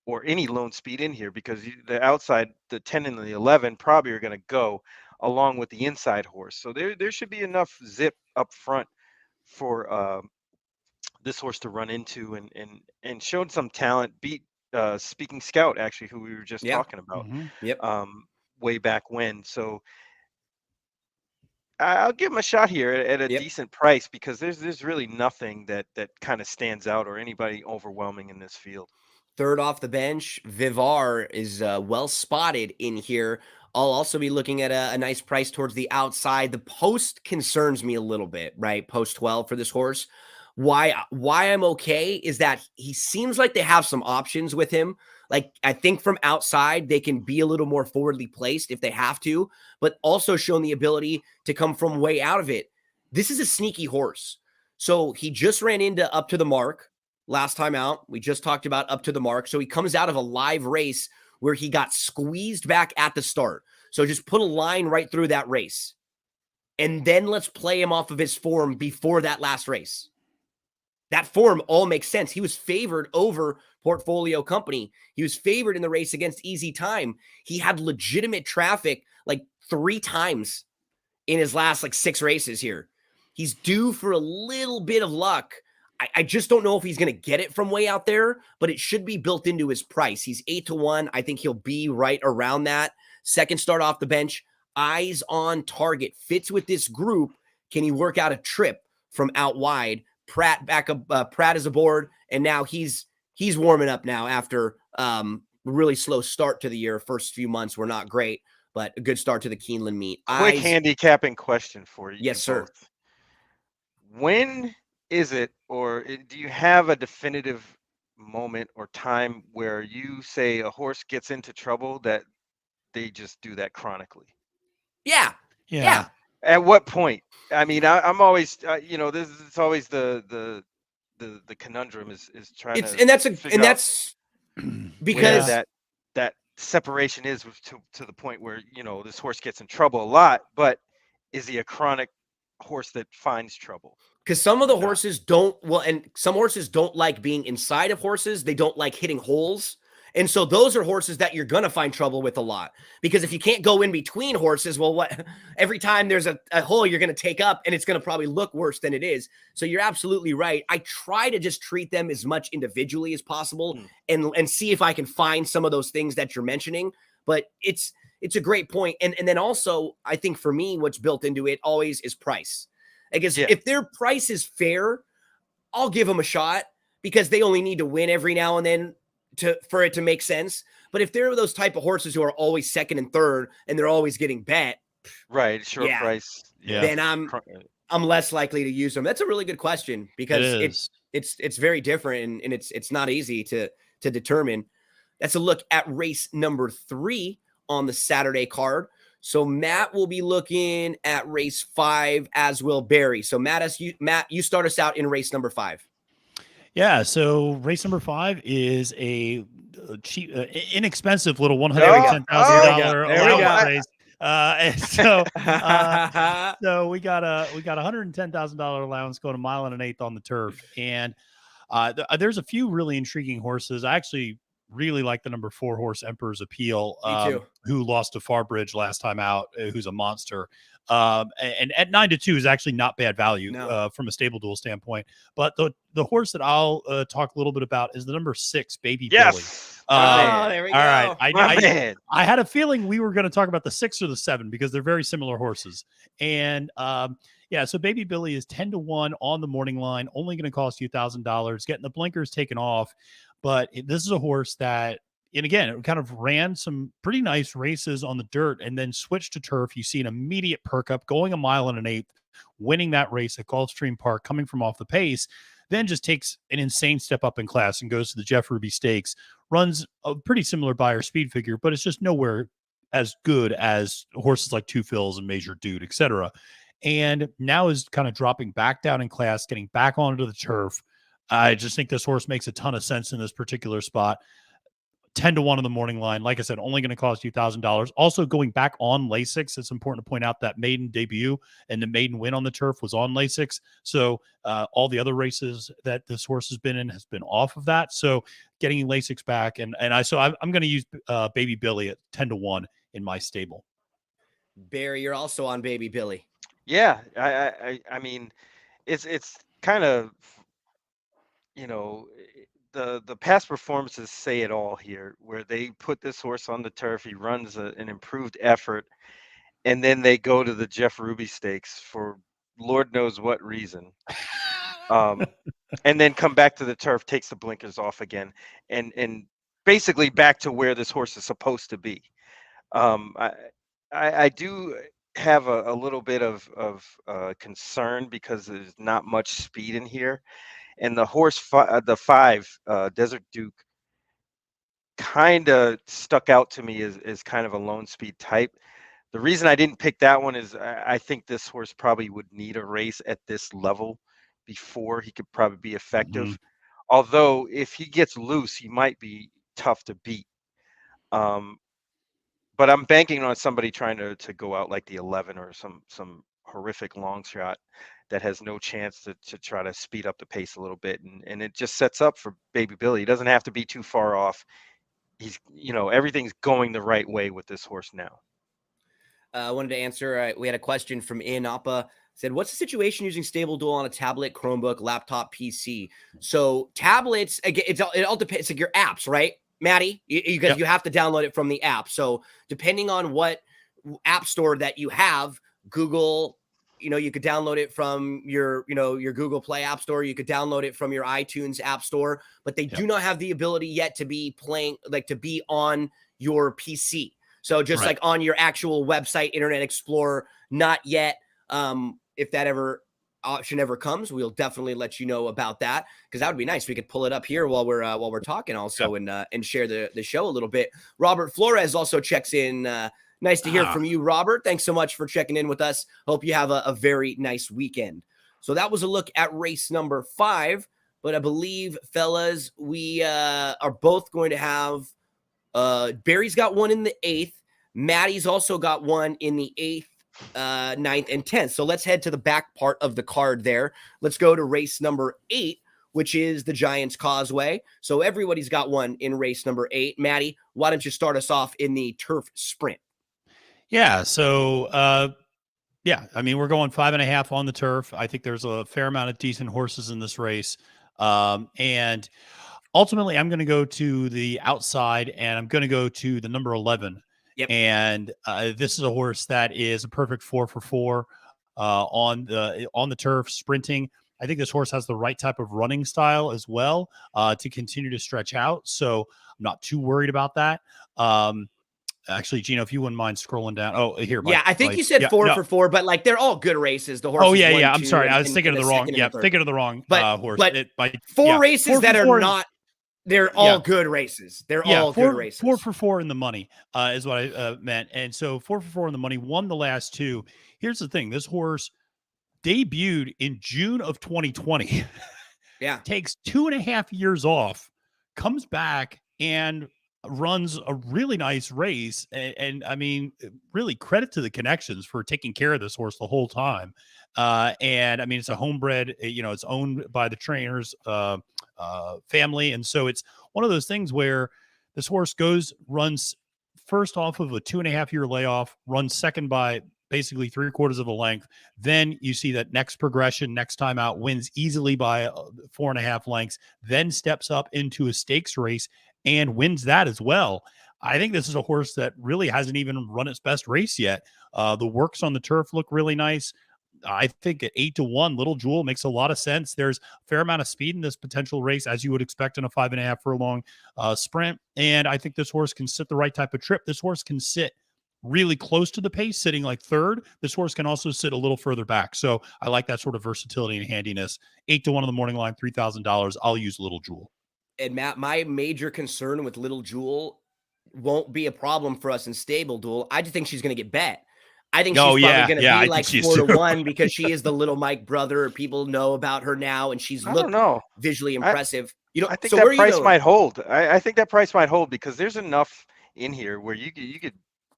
or any lone speed in here, because the outside, the 10 and the 11 probably are going to go along with the inside horse. So there should be enough zip up front for this horse to run into and showed some talent. Beat Speaking Scout, actually, who we were just talking about way back when. So I'll give him a shot here at a decent price, because there's really nothing that kind of stands out or anybody overwhelming in this field. Third off the bench, Vivar is well spotted in here. I'll also be looking at a nice price towards the outside. The post concerns me a little bit, right? Post 12 for this horse. Why I'm okay is that he seems like they have some options with him. Like, I think from outside, they can be a little more forwardly placed if they have to, but also shown the ability to come from way out of it. This is a sneaky horse. So he just ran into Up to the Mark last time out. We just talked about Up to the Mark. So he comes out of a live race where he got squeezed back at the start. So just put a line right through that race. And then let's play him off of his form before that last race. That form all makes sense. He was favored over Portfolio Company. He was favored in the race against Easy Time. He had legitimate traffic like 3 times in his last 6 races here. He's due for a little bit of luck. I just don't know if he's going to get it from way out there, but it should be built into his price. He's 8-1. I think he'll be right around that. Second start off the bench, eyes on target, fits with this group. Can he work out a trip from out wide? Pratt back up. Pratt is aboard, and now he's warming up now after really slow start to the year. First few months were not great, but a good start to the Keeneland meet. Quick handicapping question for you. Yes, sir. Both. When is it, or do you have a definitive moment or time where you say a horse gets into trouble that they just do that chronically? Yeah. At what point? I mean, I'm always, it's always the conundrum is trying to. That's because that separation is to the point where, you know, this horse gets in trouble a lot, but is he a chronic horse that finds trouble? Because some of Or the not? horses don't, well, and some horses don't like being inside of horses. They don't like hitting holes. And so those are horses that you're going to find trouble with a lot. Because if you can't go in between horses, well, what every time there's a hole you're going to take up, and it's going to probably look worse than it is. So you're absolutely right. I try to just treat them as much individually as possible and see if I can find some of those things that you're mentioning. But it's a great point. And then also, I think for me, what's built into it always is price. I guess if their price is fair, I'll give them a shot because they only need to win every now and then for it to make sense. But if they're those type of horses who are always second and third and they're always getting bet, right, short price, then I'm less likely to use them. That's a really good question because it's very different and it's not easy to determine. That's a look at race number 3 on the Saturday card. So Matt will be looking at race 5, as will Barry. So Matt, you start us out in race number 5. Yeah. So race number 5 is a cheap, inexpensive little $110,000 allowance race. And so, so we got $110,000 allowance going a mile and an eighth on the turf. And there's a few really intriguing horses. I actually really like the number 4 horse Emperor's Appeal, who lost to Farbridge last time out, who's a monster. And at 9-2 is actually not bad value from a stable duel standpoint. But the horse that I'll talk a little bit about is the number 6, Baby Billy. There we go. All right. I had a feeling we were going to talk about the 6 or the 7 because they're very similar horses. And so Baby Billy is 10-1 on the morning line, only going to cost you $1,000, getting the blinkers taken off. But this is a horse that, and again, it kind of ran some pretty nice races on the dirt and then switched to turf. You see an immediate perk up, going a mile and an eighth, winning that race at Gulfstream Park, coming from off the pace, then just takes an insane step up in class and goes to the Jeff Ruby Stakes, runs a pretty similar Beyer speed figure, but it's just nowhere as good as horses like Two Fills and Major Dude, etc. And now is kind of dropping back down in class, getting back onto the turf. I just think this horse makes a ton of sense in this particular spot. 10-1 on the morning line. Like I said, only going to cost you $1,000. Also going back on Lasix. It's important to point out that maiden debut and the maiden win on the turf was on Lasix. So all the other races that this horse has been in has been off of that. So getting Lasix back. I'm going to use Baby Billy at 10-1 in my stable. Barry, you're also on Baby Billy. Yeah. I mean, it's kind of, you know, the past performances say it all here, where they put this horse on the turf, he runs an improved effort, and then they go to the Jeff Ruby Stakes for Lord knows what reason, and then come back to the turf, takes the blinkers off again, and basically back to where this horse is supposed to be. I do have a little bit of concern because there's not much speed in here. And the horse, the 5, Desert Duke, kind of stuck out to me as kind of a lone speed type. The reason I didn't pick that one is I think this horse probably would need a race at this level before he could probably be effective. Although if he gets loose, he might be tough to beat. But I'm banking on somebody trying to go out like the 11 or some horrific long shot that has no chance to try to speed up the pace a little bit. And it just sets up for Baby Billy. He doesn't have to be too far off. He's, everything's going the right way with this horse now. I wanted to answer. We had a question from Appa. Said, what's the situation using Stable Duel on a tablet, Chromebook, laptop, PC? So tablets, again, it all depends. It's like your apps, right, Maddie? You have to download it from the app. So depending on what app store that you have, Google, you could download it from your Google Play App Store. You could download it from your iTunes App Store, but they do not have the ability yet to be to be on your PC. So just like on your actual website, Internet Explorer, not yet. If that option ever comes, we'll definitely let you know about that, because that would be nice. We could pull it up here while we're talking also and share the show a little bit. Robert Flores also checks in. Nice to hear from you, Robert. Thanks so much for checking in with us. Hope you have a very nice weekend. So that was a look at race number 5. But I believe, fellas, we are both going to have Barry's got one in the 8th. Maddie's also got one in the 8th, 9th, and 10th. So let's head to the back part of the card there. Let's go to race number 8, which is the Giants Causeway. So everybody's got one in race number 8. Maddie, why don't you start us off in the turf sprint? Yeah. So, yeah, I mean, we're going 5.5 on the turf. I think there's a fair amount of decent horses in this race. And ultimately, I'm going to go to the outside, and I'm going to go to the number 11. Yep. And this is a horse that is a perfect 4 for 4 on the turf sprinting. I think this horse has the right type of running style as well to continue to stretch out. So I'm not too worried about that. Actually, Gino, if you wouldn't mind scrolling down. Oh, here. Yeah, I think you said 4 for 4, but like they're all good races. The horse. Oh yeah. I'm sorry. I was thinking of the wrong. Yeah, thinking of the wrong horse. But 4 races that are not. They're all good races. They're all good races. 4 for 4 in the money is what I meant. And so 4 for 4 in the money, won the last 2. Here's the thing. This horse debuted in June of 2020. Yeah. Takes 2.5 years off, comes back and runs a really nice race. And I mean, really credit to the connections for taking care of this horse the whole time. And I mean, it's a homebred, it's owned by the trainer's family. And so it's one of those things where this horse runs first off of a 2.5-year layoff, runs second by basically 3/4 of a length. Then you see that next progression, next time out, wins easily by 4.5 lengths, then steps up into a stakes race and wins that as well. I think this is a horse that really hasn't even run its best race yet. The works on the turf look really nice. I think at 8-1, Little Jewel makes a lot of sense. There's a fair amount of speed in this potential race, as you would expect in a 5.5 furlong sprint. And I think this horse can sit the right type of trip. This horse can sit really close to the pace, sitting like third. This horse can also sit a little further back. So I like that sort of versatility and handiness. 8-1 on the morning line, $3,000. I'll use Little Jewel. And Matt, my major concern with Little Jewel won't be a problem for us in Stable Duel. I just think she's going to get bet. I think she's probably going to be like 4-1 because she is the Little Mike brother. People know about her now, and she's looked visually impressive. I think that price might hold. I think that price might hold because there's enough in here where you could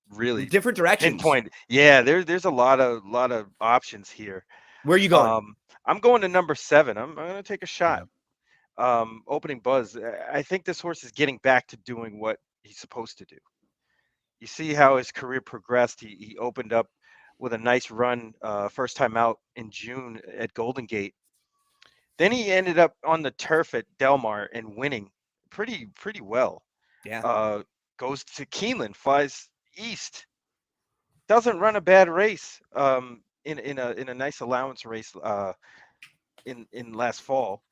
really different directions. Pinpoint. Yeah, there's a lot of options here. Where are you going? I'm going to number 7. I'm going to take a shot. Yeah. Opening Buzz. I think this horse is getting back to doing what he's supposed to do. You see how his career progressed. He opened up with a nice run first time out in June at Golden Gate. Then he ended up on the turf at Del Mar and winning pretty well. Yeah. Goes to Keeneland, flies east. Doesn't run a bad race in a nice allowance race in last fall.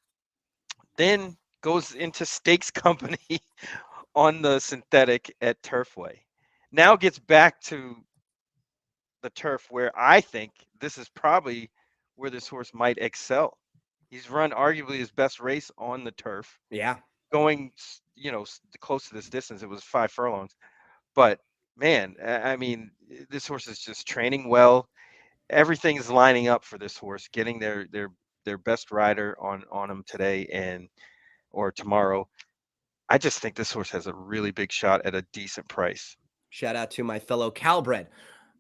Then goes into Stakes Company on the synthetic at Turfway. Now gets back to the turf where I think this is probably where this horse might excel. He's run arguably his best race on the turf. Yeah. Going, close to this distance, it was 5 furlongs. But man, I mean, this horse is just training well. Everything's lining up for this horse, getting their best rider on him today or tomorrow. I just think this horse has a really big shot at a decent price. Shout out to my fellow Calbred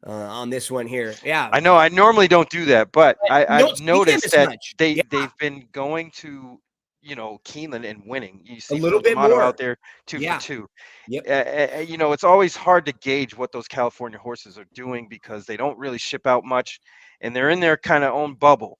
on this one here. Yeah, I know I normally don't do that, but I've noticed that they've been going to Keeneland and winning. You see a little bit more out there 2 for 2. Yep. It's always hard to gauge what those California horses are doing because they don't really ship out much, and they're in their kind of own bubble.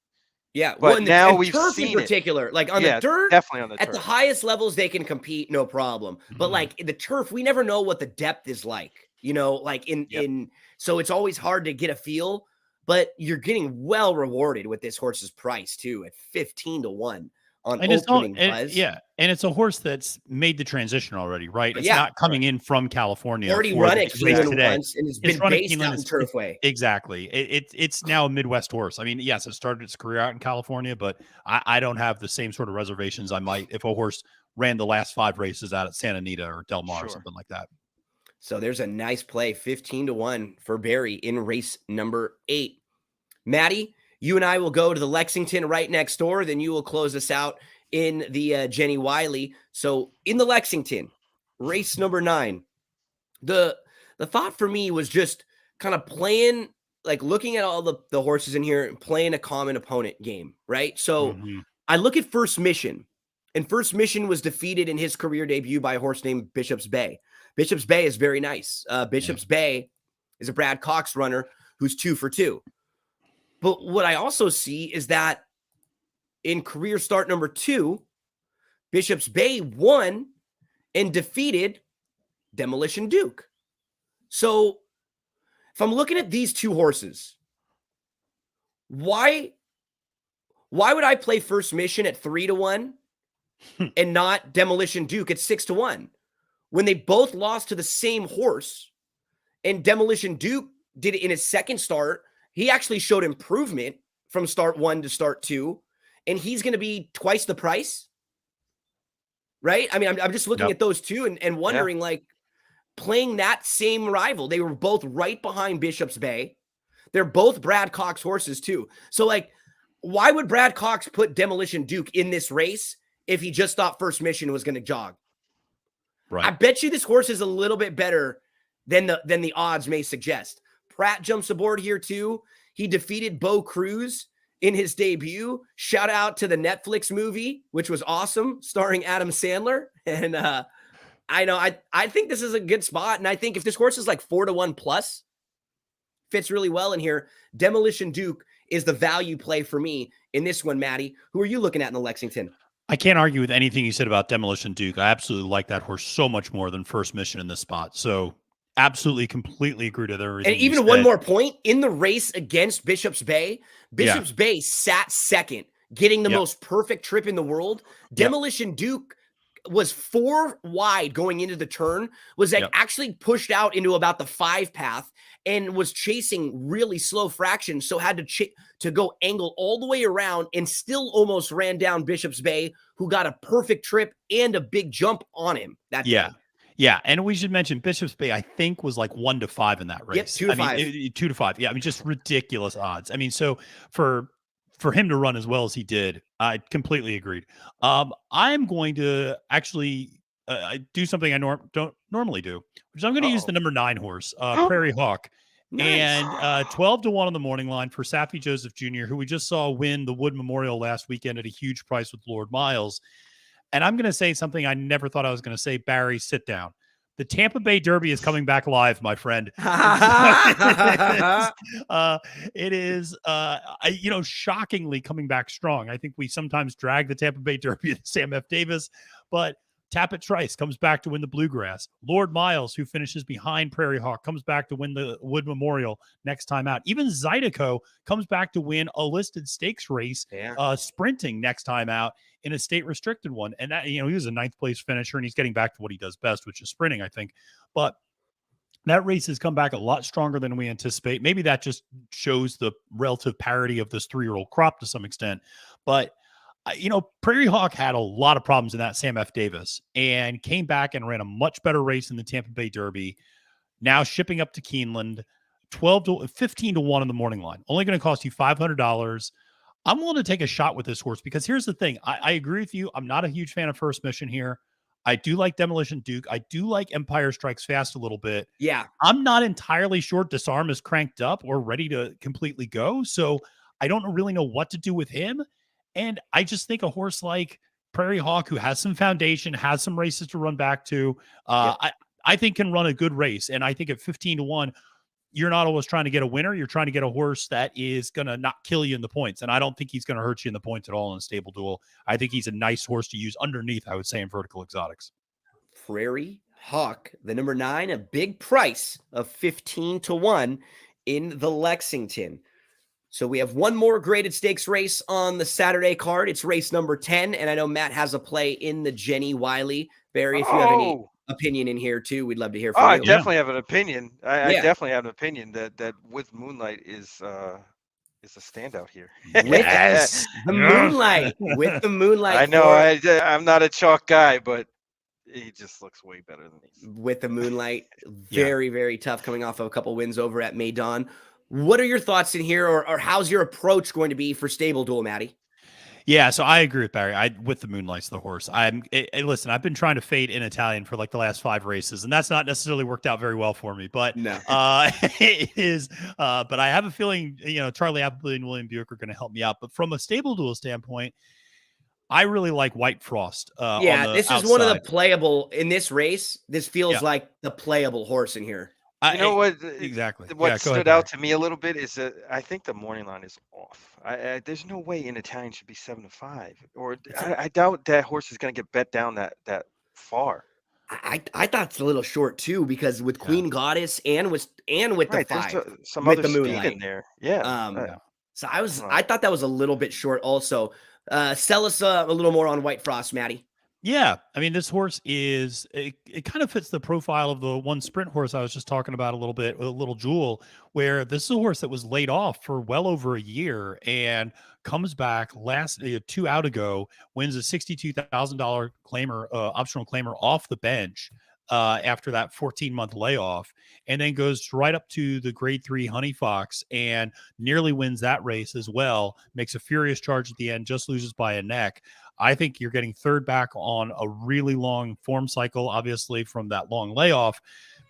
Yeah, but now we've seen in particular, like on the dirt, definitely on the at turf. The highest levels they can compete, no problem. Mm-hmm. But like in the turf, we never know what the depth is like. So it's always hard to get a feel. But you're getting well rewarded with this horse's price too at 15-1 on Opening Buzz. And it's a horse that's made the transition already, right? It's not coming in from California. Already run at Keeneland once and it's been based out in Turfway. Exactly. It's now a Midwest horse. I mean, yes, it started its career out in California, but I don't have the same sort of reservations I might if a horse ran the last 5 races out at Santa Anita or Del Mar or something like that. So there's a nice play, 15-1 for Barry in race number 8. Maddie, you and I will go to the Lexington right next door. Then you will close us out in the Jenny Wiley. So in the Lexington, race number 9, The thought for me was just kind of playing, like looking at all the horses in here and playing a common opponent game, right? So Mhm. I look at First Mission, and First Mission was defeated in his career debut by a horse named Bishop's Bay. Bishop's Bay is very nice. Bishop's Bay is a Brad Cox runner who's 2 for 2. But what I also see is that in career start number 2, Bishop's Bay won and defeated Demolition Duke. So if I'm looking at these two horses, why would I play First Mission at 3-1 and not Demolition Duke at 6-1 when they both lost to the same horse? And Demolition Duke did it in his second start. He actually showed improvement from start 1 to start 2, and he's going to be twice the price, right? I mean, I'm just looking at those two and wondering, like, playing that same rival. They were both right behind Bishop's Bay. They're both Brad Cox horses too. So, like, why would Brad Cox put Demolition Duke in this race if he just thought First Mission was going to jog? Right. I bet you this horse is a little bit better than the odds may suggest. Pratt jumps aboard here too. He defeated Bo Cruz in his debut. Shout out to the Netflix movie, which was awesome, starring Adam Sandler. And I think this is a good spot. And I think if this horse is like 4-1 plus, fits really well in here. Demolition Duke is the value play for me in this one, Maddie. Who are you looking at in the Lexington? I can't argue with anything you said about Demolition Duke. I absolutely like that horse so much more than First Mission in this spot. So absolutely, completely agree to everything. And even one more point, in the race against Bishop's Bay, Bishop's Bay sat second, getting the most perfect trip in the world. Demolition Duke was 4 wide going into the turn, was like actually pushed out into about the 5 path and was chasing really slow fractions. So had to go angle all the way around and still almost ran down Bishop's Bay, who got a perfect trip and a big jump on him that day. Yeah, and we should mention Bishop's Bay, I think, was like 1-5 in that race. Yep, 2 to 5. 2-5. Yeah, I mean, just ridiculous odds. I mean, so for him to run as well as he did, I completely agreed. I'm going to actually do something I don't normally do, which I'm going to use the number 9 horse, Prairie Hawk. Nice. And 12-1 on the morning line for Saffie Joseph Jr., who we just saw win the Wood Memorial last weekend at a huge price with Lord Miles. And I'm going to say something I never thought I was going to say. Barry, sit down. The Tampa Bay Derby is coming back live, my friend. It is, shockingly coming back strong. I think we sometimes drag the Tampa Bay Derby to Sam F. Davis, but Tappet Trice comes back to win the Bluegrass. Lord Miles, who finishes behind Prairie Hawk, comes back to win the Wood Memorial next time out. Even Zydeco comes back to win a listed stakes race, sprinting next time out in a state restricted one. And that, he was a 9th place finisher, and he's getting back to what he does best, which is sprinting, I think. But that race has come back a lot stronger than we anticipate. Maybe that just shows the relative parity of this 3-year-old crop to some extent. But Prairie Hawk had a lot of problems in that Sam F. Davis and came back and ran a much better race in the Tampa Bay Derby. Now shipping up to Keeneland, 15-1 on the morning line. Only going to cost you $500. I'm willing to take a shot with this horse because here's the thing. I agree with you. I'm not a huge fan of First Mission here. I do like Demolition Duke. I do like Empire Strikes Fast a little bit. Yeah. I'm not entirely sure Disarm is cranked up or ready to completely go. So I don't really know what to do with him. And I just think a horse like Prairie Hawk, who has some foundation, has some races to run back to, I think can run a good race. And I think at 15-1, you're not always trying to get a winner. You're trying to get a horse that is going to not kill you in the points. And I don't think he's going to hurt you in the points at all in a stable duel. I think he's a nice horse to use underneath, I would say, in vertical exotics. Prairie Hawk, the number 9, a big price of 15-1 in the Lexington. So we have one more graded stakes race on the Saturday card. It's race number 10. And I know Matt has a play in the Jenny Wiley. Barry, if you have any opinion in here too, we'd love to hear from you. I definitely have an opinion. I definitely have an opinion that With Moonlight is a standout here. Yes, the Moonlight. With the Moonlight. I know I'm not a chalk guy, but he just looks way better than these. With the Moonlight, very, very tough, coming off of a couple wins over at Maidon. What are your thoughts in here, or how's your approach going to be for stable duel, Maddie? Yeah, so I agree with Barry. With the Moonlight's the horse. Listen, I've been trying to fade in Italian for like the last 5 races, and that's not necessarily worked out very well for me. But No. it is. But I have a feeling, Charlie Appleby and William Buick are going to help me out. But from a stable duel standpoint, I really like White Frost. Yeah, on the this is outside. one of the playable in this race. This feels Yeah. like the playable horse in here. You know what? Exactly. What Yeah, go stood ahead, out to me a little bit is that I think the morning line is off. There's no way in Italian should be 7-5, or I doubt that horse is going to get bet down that far. I thought it's a little short too, because with Queen Goddess and with Right, the 5 there's some with other the speed Moonlight in there. Yeah. So I don't know. I thought that was a little bit short also. Sell us a little more on White Frost, Maddie. Yeah, I mean, this horse it kind of fits the profile of the one sprint horse I was just talking about a little bit, a little Jewel, where this is a horse that was laid off for well over a year and comes back 2 out ago, wins a $62,000 claimer, optional claimer off the bench after that 14-month layoff, and then goes right up to the grade 3 Honey Fox and nearly wins that race as well, makes a furious charge at the end, just loses by a neck. I think you're getting third back on a really long form cycle, obviously, from that long layoff.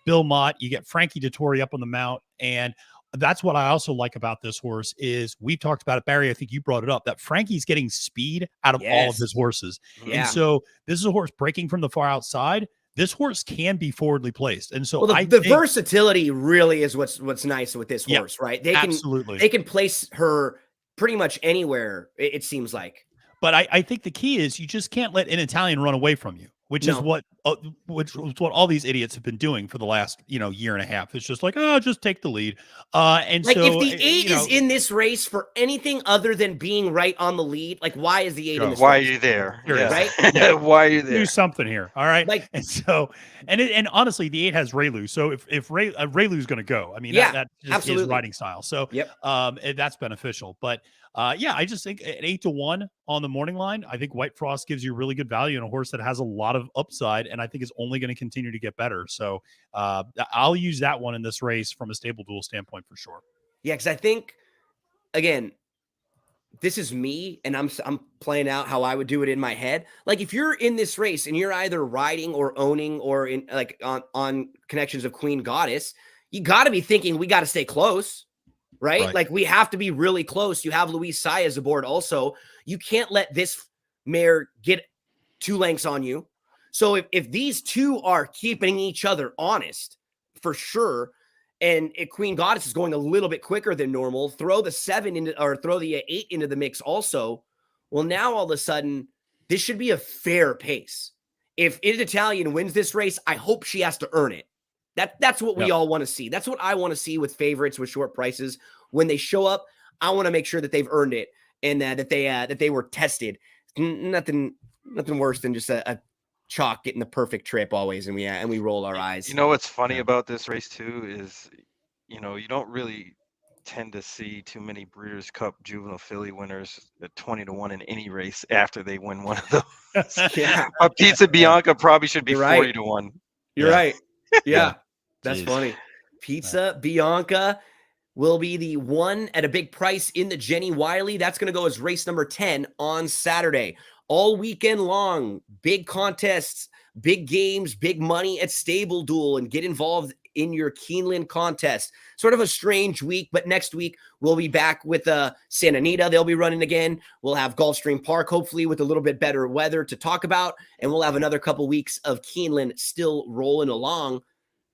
Bill Mott, you get Frankie Dettori up on the mount. And that's what I also like about this horse is we talked about it, Barry. I think you brought it up, that Frankie's getting speed out of all of his horses. Yeah. And so this is a horse breaking from the far outside. This horse can be forwardly placed. And so the versatility really is what's nice with this horse, right? They can place her pretty much anywhere, it seems like. But I think the key is you just can't let an Italian run away from you, which is what all these idiots have been doing for the last year and a half. It's just like, oh, just take the lead. And like, so if the 8 is in this race for anything other than being right on the lead, like, why is the 8 in this why race? are you there? Yeah. Right? Why are you there? Do something here, all right? Like, and so and honestly, the 8 has Raylu. So if Raylu's going to go, I mean, that just absolutely. his riding style. So that's beneficial. But I just think at 8-1 on the morning line, I think White Frost gives you really good value in a horse that has a lot of upside, and I think is only going to continue to get better. So I'll use that one in this race from a stable duel standpoint for sure. Yeah, because I think, again, this is me, and I'm playing out how I would do it in my head. Like, if you're in this race and you're either riding or owning or in like on connections of Queen Goddess, you got to be thinking we got to stay close. Right? Like, we have to be really close. You have Luis Saez aboard also. You can't let this mare get 2 lengths on you. So if these two are keeping each other honest, for sure, and if Queen Goddess is going a little bit quicker than normal, throw the 7 into, or throw the 8 into the mix also. Well, now all of a sudden, this should be a fair pace. If Italian wins this race, I hope she has to earn it. That's what we all want to see. That's what I want to see with favorites with short prices. When they show up, I want to make sure that they've earned it and that they were tested. Nothing worse than just a chalk getting the perfect trip always, and we roll our eyes. You know what's funny about this race too is, you don't really tend to see too many Breeders' Cup juvenile filly winners at 20-1 in any race after they win one of those. Yeah. A Pizza Bianca probably should be 40-1. You're right. Yeah. That's Jeez. funny. Pizza Bianca will be the one at a big price in the Jenny Wiley. That's going to go as race number 10 on Saturday. All weekend long, big contests, big games, big money at Stable Duel, and get involved in your Keeneland contest. Sort of a strange week, but next week we'll be back with Santa Anita. They'll be running again. We'll have Gulfstream Park, hopefully with a little bit better weather to talk about, and we'll have another couple weeks of Keeneland still rolling along.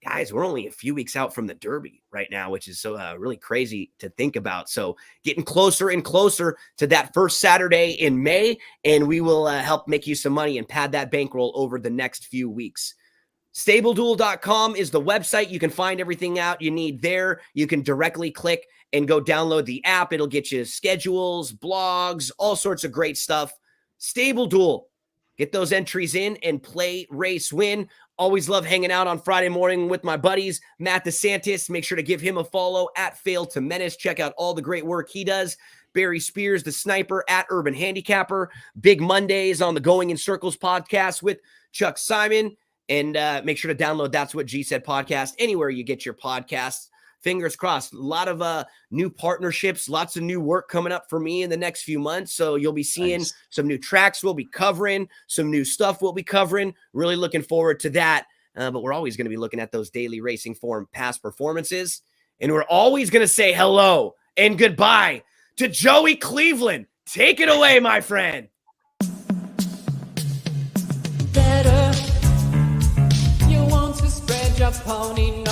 Guys, we're only a few weeks out from the Derby right now, which is so really crazy to think about. So getting closer and closer to that first Saturday in May, and we will help make you some money and pad that bankroll over the next few weeks. StableDuel.com is the website. You can find everything out you need there. You can directly click and go download the app. It'll get you schedules, blogs, all sorts of great stuff. Stable Duel. Get those entries in and play, race, win. Always love hanging out on Friday morning with my buddies, Matt DeSantis. Make sure to give him a follow at Fail to Menace. Check out all the great work he does. Barry Spears, the sniper at Urban Handicapper. Big Mondays on the Going in Circles podcast with Chuck Simon. And make sure to download That's What G Said podcast anywhere you get your podcasts. fingers crossed. A lot of new partnerships, lots of new work coming up for me in the next few months. So you'll be seeing some new tracks we'll be covering, some new stuff we'll be covering. Really looking forward to that. But we're always going to be looking at those daily racing form past performances. And we're always going to say hello and goodbye to Joey Cleveland. Take it away, my friend. Better, you want to spread your pony.